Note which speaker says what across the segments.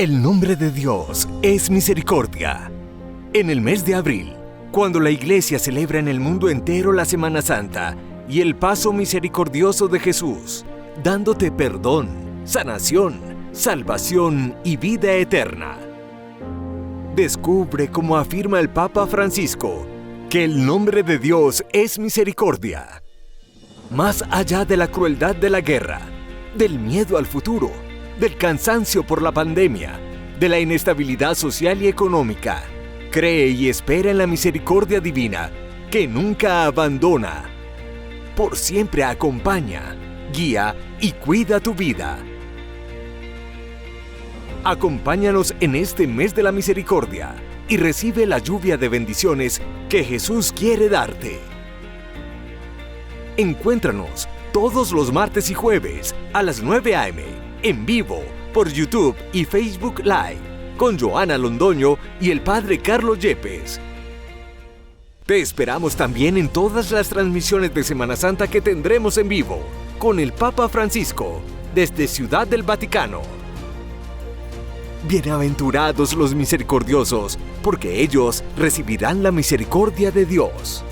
Speaker 1: El nombre de Dios es misericordia. En el mes de abril, cuando la Iglesia celebra en el mundo entero la Semana Santa y el paso misericordioso de Jesús, dándote perdón, sanación, salvación y vida eterna. Descubre, como afirma el Papa Francisco, que el nombre de Dios es misericordia. Más allá de la crueldad de la guerra, del miedo al futuro, del cansancio por la pandemia, de la inestabilidad social y económica, cree y espera en la misericordia divina, que nunca abandona. Por siempre acompaña, guía y cuida tu vida. Acompáñanos en este mes de la misericordia y recibe la lluvia de bendiciones que Jesús quiere darte. Encuéntranos todos los martes y jueves a las 9 a.m. en vivo por YouTube y Facebook Live con Joana Londoño y el Padre Carlos Yepes. Te esperamos también en todas las transmisiones de Semana Santa que tendremos en vivo con el Papa Francisco desde Ciudad del Vaticano. Bienaventurados los misericordiosos, porque ellos recibirán la misericordia de Dios.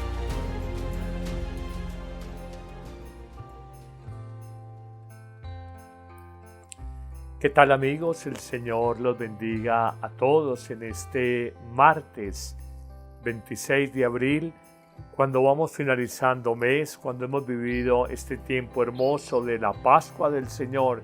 Speaker 2: ¿Qué tal, amigos? El Señor los bendiga a todos en este martes 26 de abril, cuando vamos finalizando mes, cuando hemos vivido este tiempo hermoso de la Pascua del Señor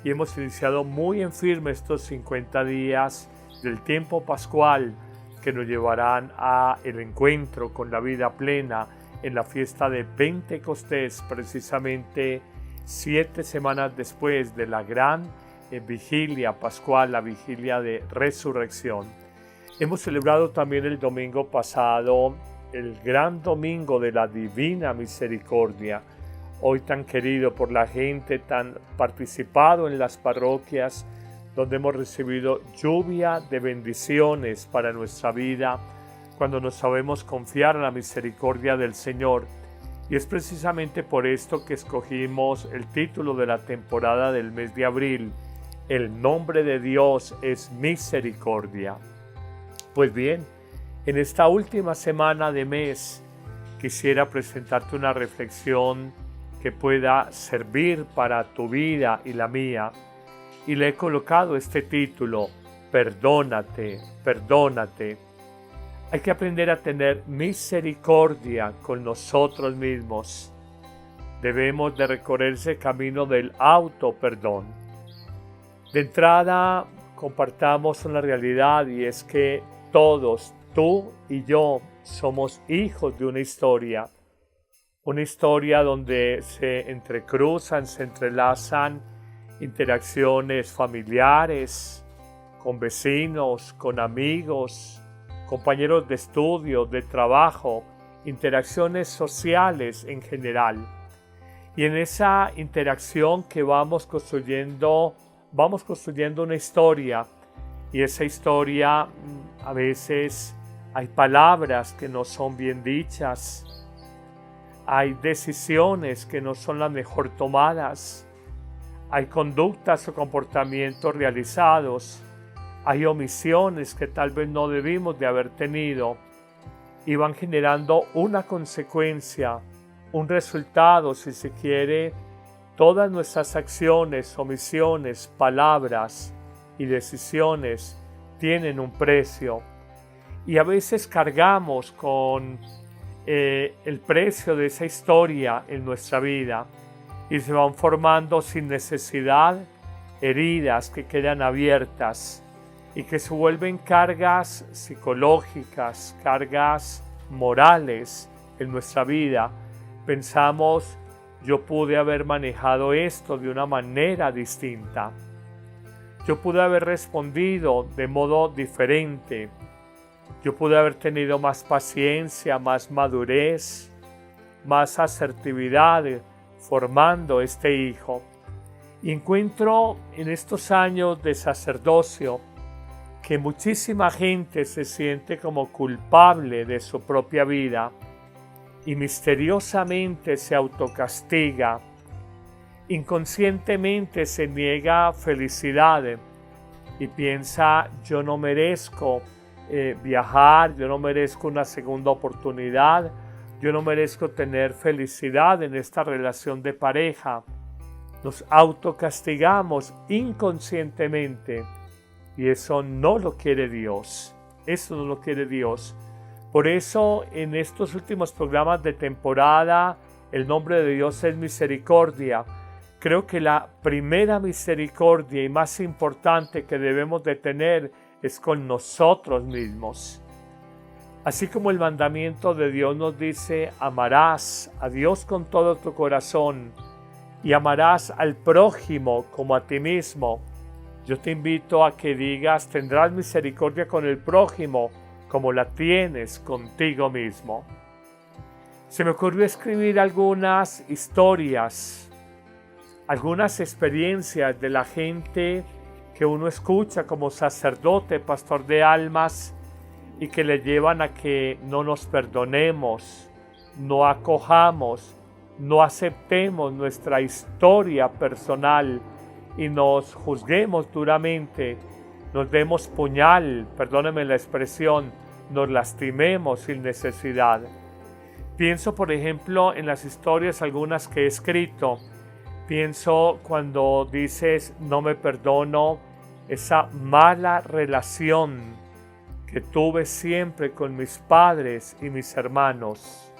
Speaker 2: y hemos iniciado muy en firme estos 50 días del tiempo pascual que nos llevarán a el encuentro con la vida plena en la fiesta de Pentecostés, precisamente 7 semanas después de la gran vigilia pascual, la vigilia de resurrección. Hemos celebrado también el domingo pasado el gran domingo de la Divina Misericordia, hoy tan querido por la gente, tan participado en las parroquias, donde hemos recibido lluvia de bendiciones para nuestra vida, cuando nos sabemos confiar en la misericordia del Señor. Y es precisamente por esto que escogimos el título de la temporada del mes de abril: El nombre de Dios es misericordia. Pues bien, en esta última semana de mes quisiera presentarte una reflexión que pueda servir para tu vida y la mía, y le he colocado este título: Perdónate, perdónate. Hay que aprender a tener misericordia con nosotros mismos. Debemos de recorrer ese camino del autoperdón. De entrada, compartamos una realidad, y es que todos, tú y yo, somos hijos de una historia donde se entrecruzan, se entrelazan interacciones familiares, con vecinos, con amigos, compañeros de estudio, de trabajo, interacciones sociales en general. Y en esa interacción que vamos construyendo una historia, y esa historia a veces hay palabras que no son bien dichas, hay decisiones que no son las mejor tomadas, hay conductas o comportamientos realizados, hay omisiones que tal vez no debimos de haber tenido, y van generando una consecuencia, un resultado, si se quiere. Todas nuestras acciones, omisiones, palabras y decisiones tienen un precio, y a veces cargamos con el precio de esa historia en nuestra vida, y se van formando sin necesidad heridas que quedan abiertas y que se vuelven cargas psicológicas, cargas morales en nuestra vida. Pensamos: yo pude haber manejado esto de una manera distinta. Yo pude haber respondido de modo diferente. Yo pude haber tenido más paciencia, más madurez, más asertividad formando este hijo. Y encuentro en estos años de sacerdocio que muchísima gente se siente como culpable de su propia vida y misteriosamente se autocastiga, inconscientemente se niega felicidad y piensa, yo no merezco viajar, yo no merezco una segunda oportunidad, yo no merezco tener felicidad en esta relación de pareja. Nos autocastigamos inconscientemente y eso no lo quiere Dios. Eso no lo quiere Dios. Por eso en estos últimos programas de temporada el nombre de Dios es misericordia. Creo que la primera misericordia y más importante que debemos de tener es con nosotros mismos. Así como el mandamiento de Dios nos dice, amarás a Dios con todo tu corazón y amarás al prójimo como a ti mismo. Yo te invito a que digas, tendrás misericordia con el prójimo como la tienes contigo mismo. Se me ocurrió escribir algunas historias, algunas experiencias de la gente que uno escucha como sacerdote, pastor de almas, y que le llevan a que no nos perdonemos, no acojamos, no aceptemos nuestra historia personal y nos juzguemos duramente, nos demos puñal, perdónenme la expresión, nos lastimemos sin necesidad. Pienso, por ejemplo, en las historias algunas que he escrito. Pienso cuando dices no me perdono, esa mala relación que tuve siempre con mis padres y mis hermanos.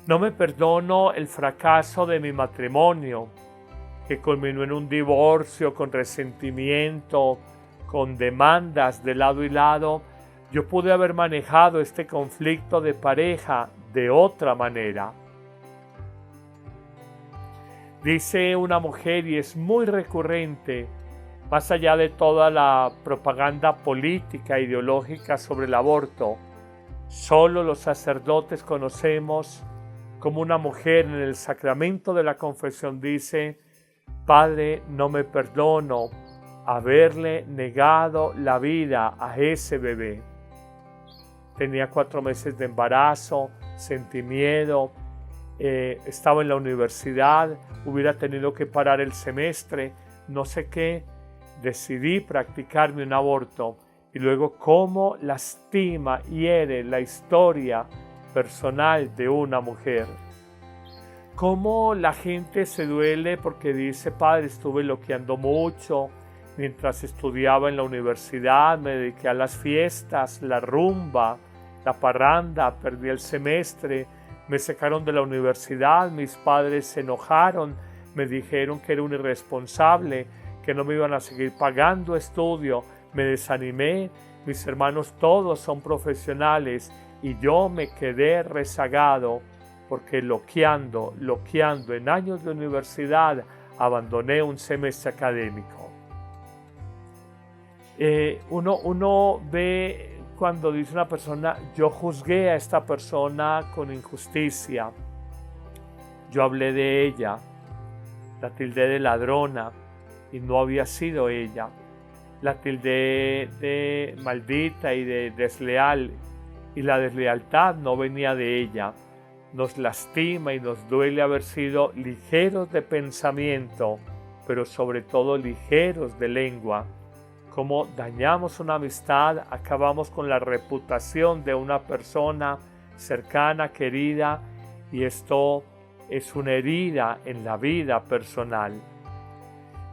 Speaker 2: No me perdono el fracaso de mi matrimonio, que culminó en un divorcio con resentimiento, con demandas de lado y lado. Yo pude haber manejado este conflicto de pareja de otra manera. Dice una mujer, y es muy recurrente, más allá de toda la propaganda política, ideológica sobre el aborto, solo los sacerdotes conocemos como una mujer en el sacramento de la confesión dice, Padre, no me perdono haberle negado la vida a ese bebé. Tenía 4 meses de embarazo, sentí miedo, estaba en la universidad, hubiera tenido que parar el semestre, no sé qué, decidí practicarme un aborto y luego cómo lastima, hiere la historia personal de una mujer. Cómo la gente se duele porque dice, Padre, estuve loqueando mucho, mientras estudiaba en la universidad, me dediqué a las fiestas, la rumba, la parranda, perdí el semestre, me sacaron de la universidad, mis padres se enojaron, me dijeron que era un irresponsable, que no me iban a seguir pagando estudio, me desanimé, mis hermanos todos son profesionales y yo me quedé rezagado porque loqueando en años de universidad abandoné un semestre académico. Uno ve cuando dice una persona, yo juzgué a esta persona con injusticia, yo hablé de ella, la tildé de ladrona y no había sido ella, la tildé de maldita y de desleal y la deslealtad no venía de ella. Nos lastima y nos duele haber sido ligeros de pensamiento, pero sobre todo ligeros de lengua. Como dañamos una amistad, acabamos con la reputación de una persona cercana, querida, y esto es una herida en la vida personal.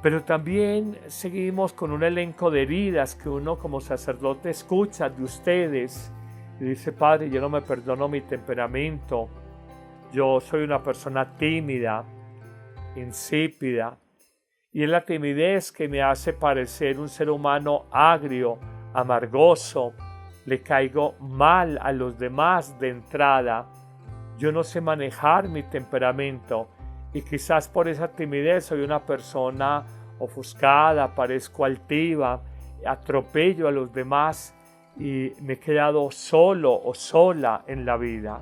Speaker 2: Pero también seguimos con un elenco de heridas que uno como sacerdote escucha de ustedes y dice, Padre, yo no me perdono mi temperamento, yo soy una persona tímida, insípida, y es la timidez que me hace parecer un ser humano agrio, amargoso, le caigo mal a los demás de entrada, yo no sé manejar mi temperamento y quizás por esa timidez soy una persona ofuscada, parezco altiva, atropello a los demás y me he quedado solo o sola en la vida.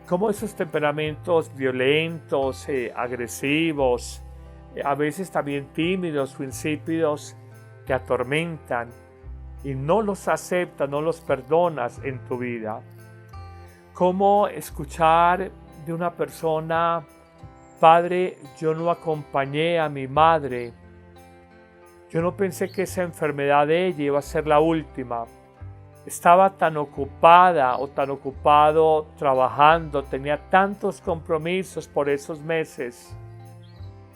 Speaker 2: Cómo esos temperamentos violentos, agresivos, a veces también tímidos o insípidos, te atormentan y no los aceptas, no los perdonas en tu vida. Cómo escuchar de una persona, Padre, yo no acompañé a mi madre, Yo no pensé que esa enfermedad de ella iba a ser la última. Estaba tan ocupada o tan ocupado trabajando, tenía tantos compromisos por esos meses.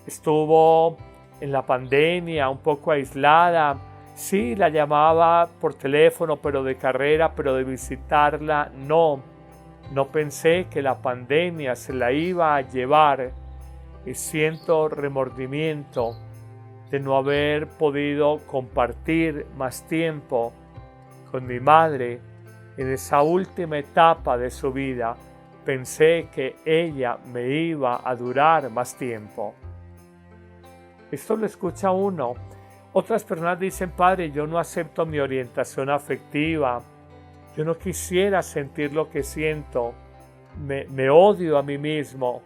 Speaker 2: Estuvo en la pandemia un poco aislada. Sí, la llamaba por teléfono, pero de carrera, pero de visitarla, no. No pensé que la pandemia se la iba a llevar y siento remordimiento de no haber podido compartir más tiempo con mi madre en esa última etapa de su vida. Pensé que ella me iba a durar más tiempo. Esto lo escucha uno. Otras personas dicen, padre, yo no acepto mi orientación afectiva. Yo no quisiera sentir lo que siento. Me odio a mí mismo.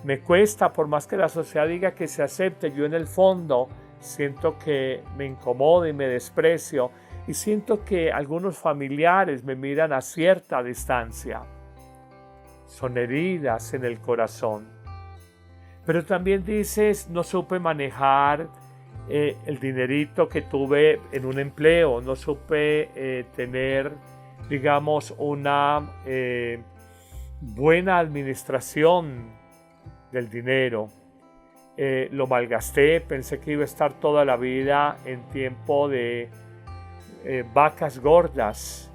Speaker 2: Me cuesta, por más que la sociedad diga que se acepte, yo en el fondo siento que me incomodo y me desprecio. Y siento que algunos familiares me miran a cierta distancia. Son heridas en el corazón. Pero también dices, no supe manejar el dinerito que tuve en un empleo. No supe tener, digamos, una buena administración del dinero. Lo malgasté, pensé que iba a estar toda la vida en tiempo de vacas gordas.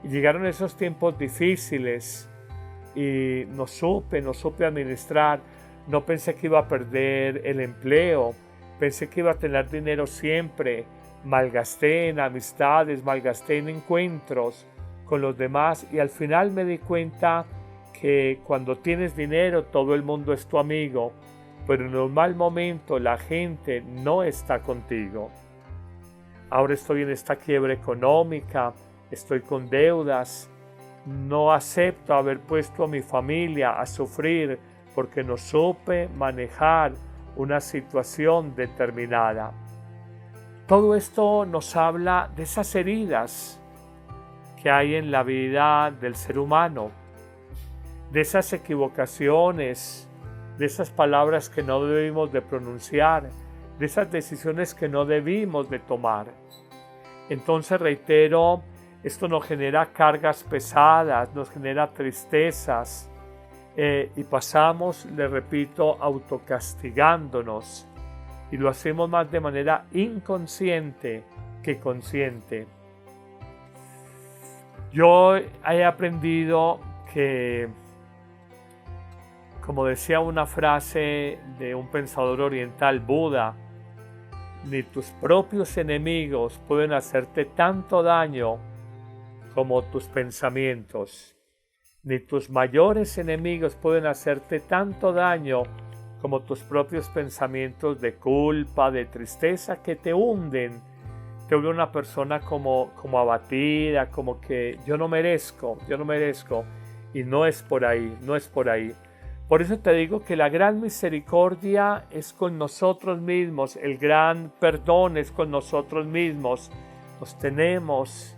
Speaker 2: Y llegaron esos tiempos difíciles y no supe administrar. No pensé que iba a perder el empleo, pensé que iba a tener dinero siempre. Malgasté en amistades, malgasté en encuentros con los demás y al final me di cuenta que cuando tienes dinero todo el mundo es tu amigo, pero en un mal momento la gente no está contigo. Ahora estoy en esta quiebra económica, estoy con deudas, no acepto haber puesto a mi familia a sufrir porque no supe manejar una situación determinada. Todo esto nos habla de esas heridas que hay en la vida del ser humano, de esas equivocaciones, de esas palabras que no debimos de pronunciar, de esas decisiones que no debimos de tomar. Entonces reitero, esto nos genera cargas pesadas, nos genera tristezas y pasamos, le repito, autocastigándonos y lo hacemos más de manera inconsciente que consciente. Yo he aprendido que, como decía una frase de un pensador oriental, Buda, ni tus propios enemigos pueden hacerte tanto daño como tus pensamientos. Ni tus mayores enemigos pueden hacerte tanto daño como tus propios pensamientos de culpa, de tristeza que te hunden. Te vuelve una persona como abatida, como que yo no merezco. Y no es por ahí. Por eso te digo que la gran misericordia es con nosotros mismos, el gran perdón es con nosotros mismos. Nos tenemos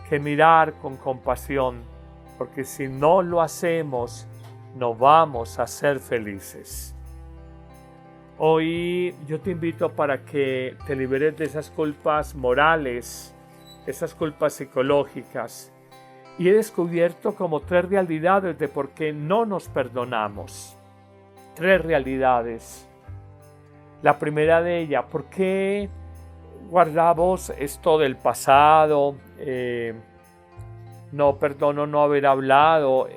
Speaker 2: que mirar con compasión, porque si no lo hacemos, no vamos a ser felices. Hoy yo te invito para que te liberes de esas culpas morales, esas culpas psicológicas. Y he descubierto como 3 realidades de por qué no nos perdonamos. 3 realidades. La primera de ellas, ¿por qué guardamos esto del pasado? No perdono no haber hablado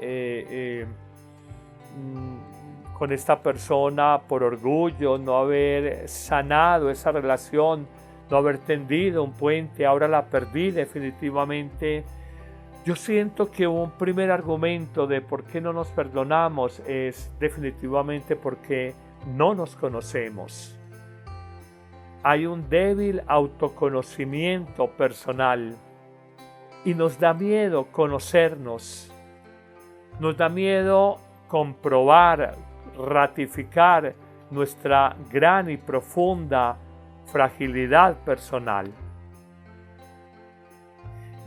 Speaker 2: con esta persona por orgullo, no haber sanado esa relación, no haber tendido un puente, ahora la perdí definitivamente. Yo siento que un primer argumento de por qué no nos perdonamos es definitivamente porque no nos conocemos. Hay un débil autoconocimiento personal y nos da miedo conocernos. Nos da miedo comprobar, ratificar nuestra gran y profunda fragilidad personal.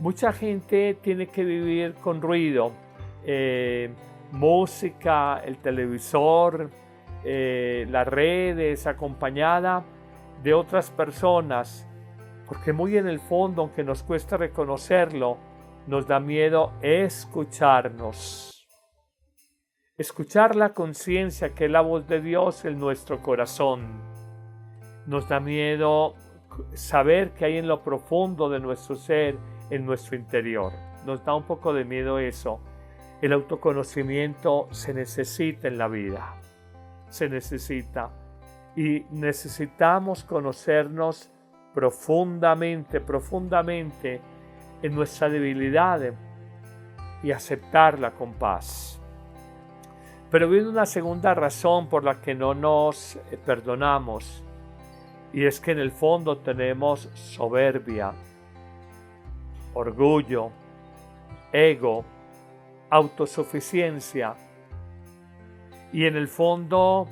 Speaker 2: Mucha gente tiene que vivir con ruido, música, el televisor, las redes, acompañada de otras personas, porque muy en el fondo, aunque nos cuesta reconocerlo, nos da miedo escucharnos. Escuchar la conciencia que es la voz de Dios en nuestro corazón. Nos da miedo saber que hay en lo profundo de nuestro ser, en nuestro interior. Nos da un poco de miedo eso. El autoconocimiento se necesita en la vida. Se necesita. Y necesitamos conocernos profundamente en nuestra debilidad y aceptarla con paz. Pero viene una segunda razón por la que no nos perdonamos, y es que en el fondo tenemos soberbia, orgullo, ego, autosuficiencia, y en el fondo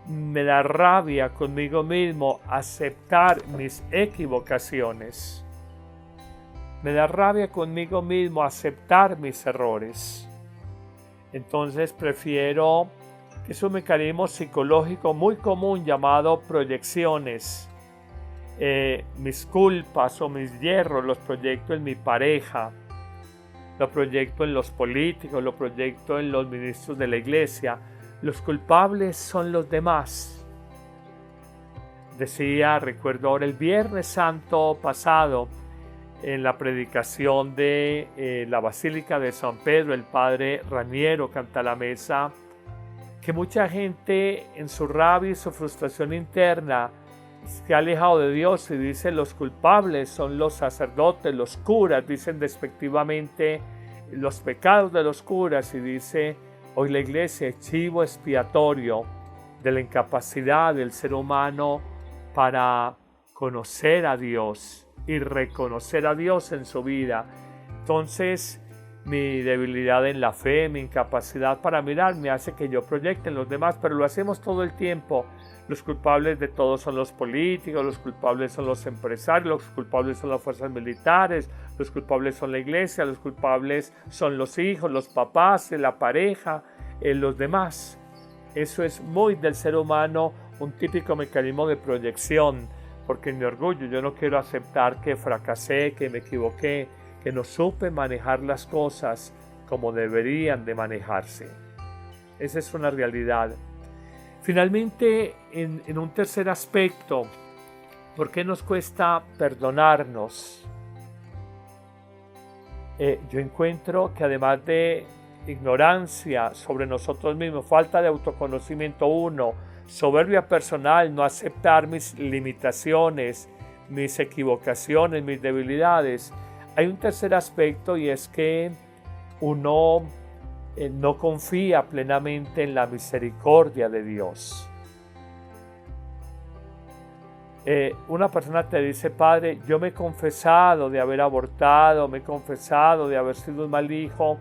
Speaker 2: me da rabia conmigo mismo aceptar mis equivocaciones. Me da rabia conmigo mismo aceptar mis errores. Entonces prefiero, es un mecanismo psicológico muy común llamado proyecciones. Mis culpas o mis hierros los proyecto en mi pareja, lo proyecto en los políticos, lo proyecto en los ministros de la iglesia. Los culpables son los demás. Recuerdo ahora el Viernes Santo pasado, en la predicación de la Basílica de San Pedro, el padre Raniero canta la mesa, que mucha gente en su rabia y su frustración interna se ha alejado de Dios y dice los culpables son los sacerdotes, los curas, dicen despectivamente los pecados de los curas, y dice hoy la iglesia es chivo expiatorio de la incapacidad del ser humano para conocer a Dios y reconocer a Dios en su vida. Entonces, mi debilidad en la fe, mi incapacidad para mirar, me hace que yo proyecte en los demás, pero lo hacemos todo el tiempo. Los culpables de todo son los políticos, los culpables son los empresarios, los culpables son las fuerzas militares, los culpables son la iglesia, los culpables son los hijos, los papás, la pareja, los demás. Eso es muy del ser humano, un típico mecanismo de proyección, porque en mi orgullo yo no quiero aceptar que fracasé, que me equivoqué, que no supe manejar las cosas como deberían de manejarse. Esa es una realidad. Finalmente, en un tercer aspecto, ¿por qué nos cuesta perdonarnos? Yo encuentro que además de ignorancia sobre nosotros mismos, falta de autoconocimiento soberbia personal, no aceptar mis limitaciones, mis equivocaciones, mis debilidades. Hay un tercer aspecto, y es que uno no confía plenamente en la misericordia de Dios. Una persona te dice: Padre, yo me he confesado de haber abortado, me he confesado de haber sido un mal hijo,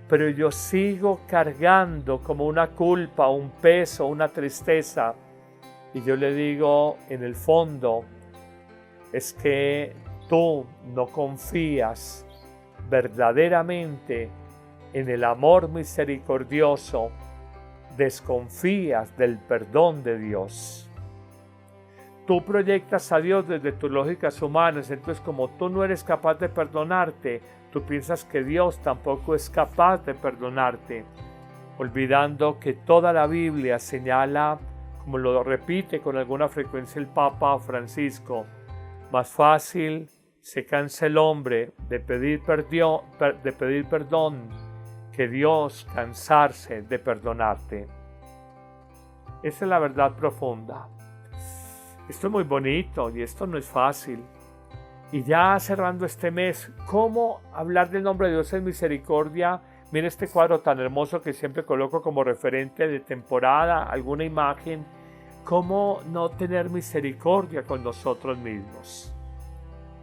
Speaker 2: pero yo sigo cargando como una culpa, un peso, una tristeza. Y yo le digo, en el fondo, es que tú no confías verdaderamente en el amor misericordioso, desconfías del perdón de Dios. Tú proyectas a Dios desde tus lógicas humanas, entonces como tú no eres capaz de perdonarte, tú piensas que Dios tampoco es capaz de perdonarte, olvidando que toda la Biblia señala, como lo repite con alguna frecuencia el Papa Francisco, más fácil se cansa el hombre de pedir perdón que Dios cansarse de perdonarte. Esa es la verdad profunda. Esto es muy bonito y esto no es fácil. Y ya cerrando este mes, ¿cómo hablar del nombre de Dios en misericordia? Mira este cuadro tan hermoso que siempre coloco como referente de temporada, alguna imagen. ¿Cómo no tener misericordia con nosotros mismos?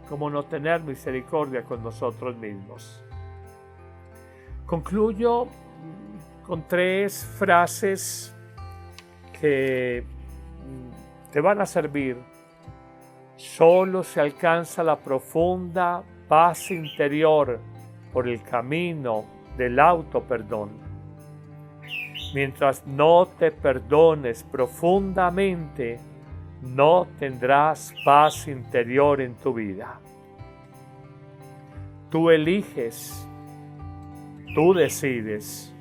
Speaker 2: ¿Cómo no tener misericordia con nosotros mismos? Concluyo con 3 frases que te van a servir. Solo se alcanza la profunda paz interior por el camino del autoperdón. Mientras no te perdones profundamente, no tendrás paz interior en tu vida. Tú eliges, tú decides.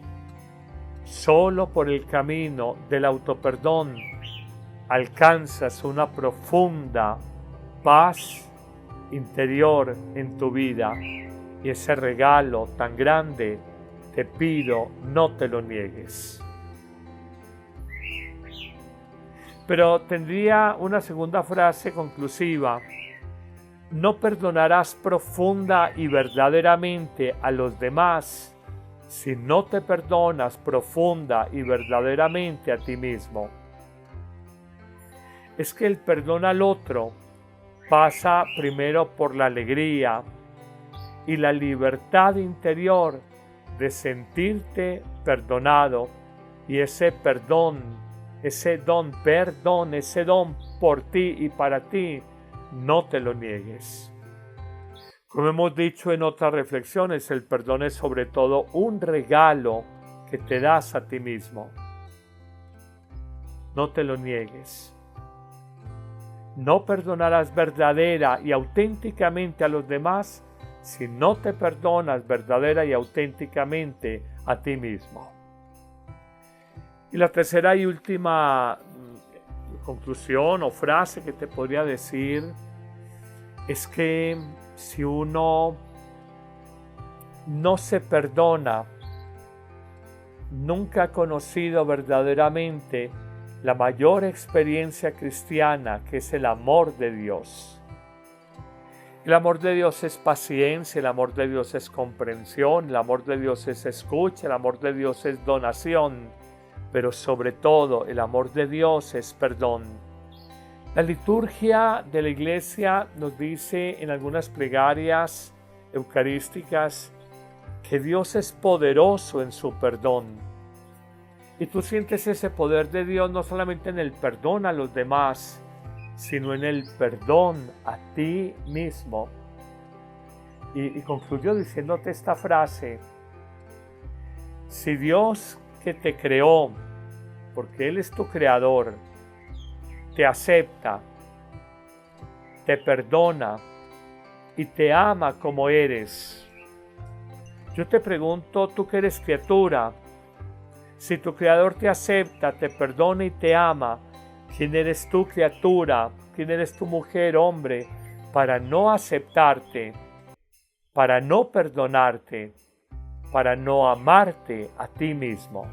Speaker 2: Solo por el camino del autoperdón alcanzas una profunda paz interior en tu vida, y ese regalo tan grande te pido no te lo niegues. Pero tendría una segunda frase conclusiva: no perdonarás profunda y verdaderamente a los demás si no te perdonas profunda y verdaderamente a ti mismo. Es que el perdón al otro pasa primero por la alegría y la libertad interior de sentirte perdonado, y ese perdón, ese don por ti y para ti, no te lo niegues. Como hemos dicho en otras reflexiones, el perdón es sobre todo un regalo que te das a ti mismo. No te lo niegues. No perdonarás verdadera y auténticamente a los demás si no te perdonas verdadera y auténticamente a ti mismo. Y la tercera y última conclusión o frase que te podría decir es que si uno no se perdona, nunca ha conocido verdaderamente la mayor experiencia cristiana, que es el amor de Dios. El amor de Dios es paciencia, el amor de Dios es comprensión, el amor de Dios es escucha, el amor de Dios es donación, pero sobre todo el amor de Dios es perdón. La liturgia de la Iglesia nos dice en algunas plegarias eucarísticas que Dios es poderoso en su perdón. Y tú sientes ese poder de Dios no solamente en el perdón a los demás, sino en el perdón a ti mismo. Y concluyó diciéndote esta frase: si Dios que te creó, porque Él es tu creador, te acepta, te perdona y te ama como eres, yo te pregunto, tú que eres criatura, si tu creador te acepta, te perdona y te ama, ¿quién eres tú, criatura? ¿Quién eres tu mujer, hombre, para no aceptarte, para no perdonarte, para no amarte a ti mismo?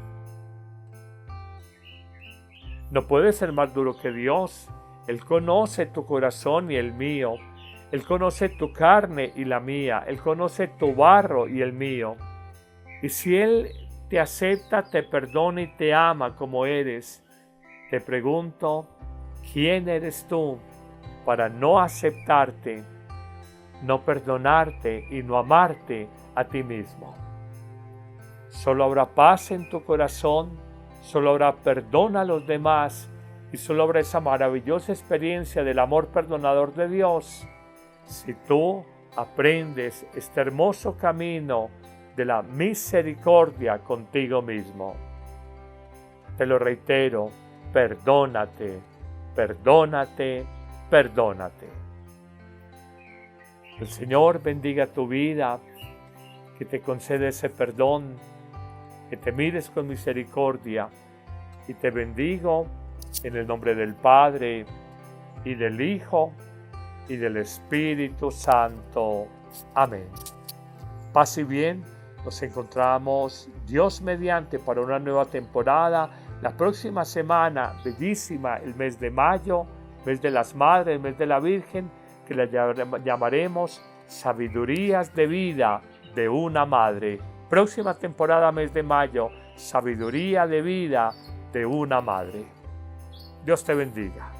Speaker 2: No puedes ser más duro que Dios. Él conoce tu corazón y el mío. Él conoce tu carne y la mía. Él conoce tu barro y el mío. Y si Él te acepta, te perdona y te ama como eres, te pregunto, ¿quién eres tú para no aceptarte, no perdonarte y no amarte a ti mismo? Solo habrá paz en tu corazón, solo habrá perdón a los demás y solo habrá esa maravillosa experiencia del amor perdonador de Dios si tú aprendes este hermoso camino de la misericordia contigo mismo. Te lo reitero, perdónate, perdónate, perdónate. El Señor bendiga tu vida, que te concede ese perdón, que te mires con misericordia, y te bendigo en el nombre del Padre, y del Hijo, y del Espíritu Santo. Amén. Paz y bien, nos encontramos Dios mediante para una nueva temporada. La próxima semana, bellísima, el mes de mayo, mes de las madres, el mes de la Virgen, que la llamaremos Sabidurías de Vida de una Madre. Próxima temporada, mes de mayo, Sabiduría de Vida de una Madre. Dios te bendiga.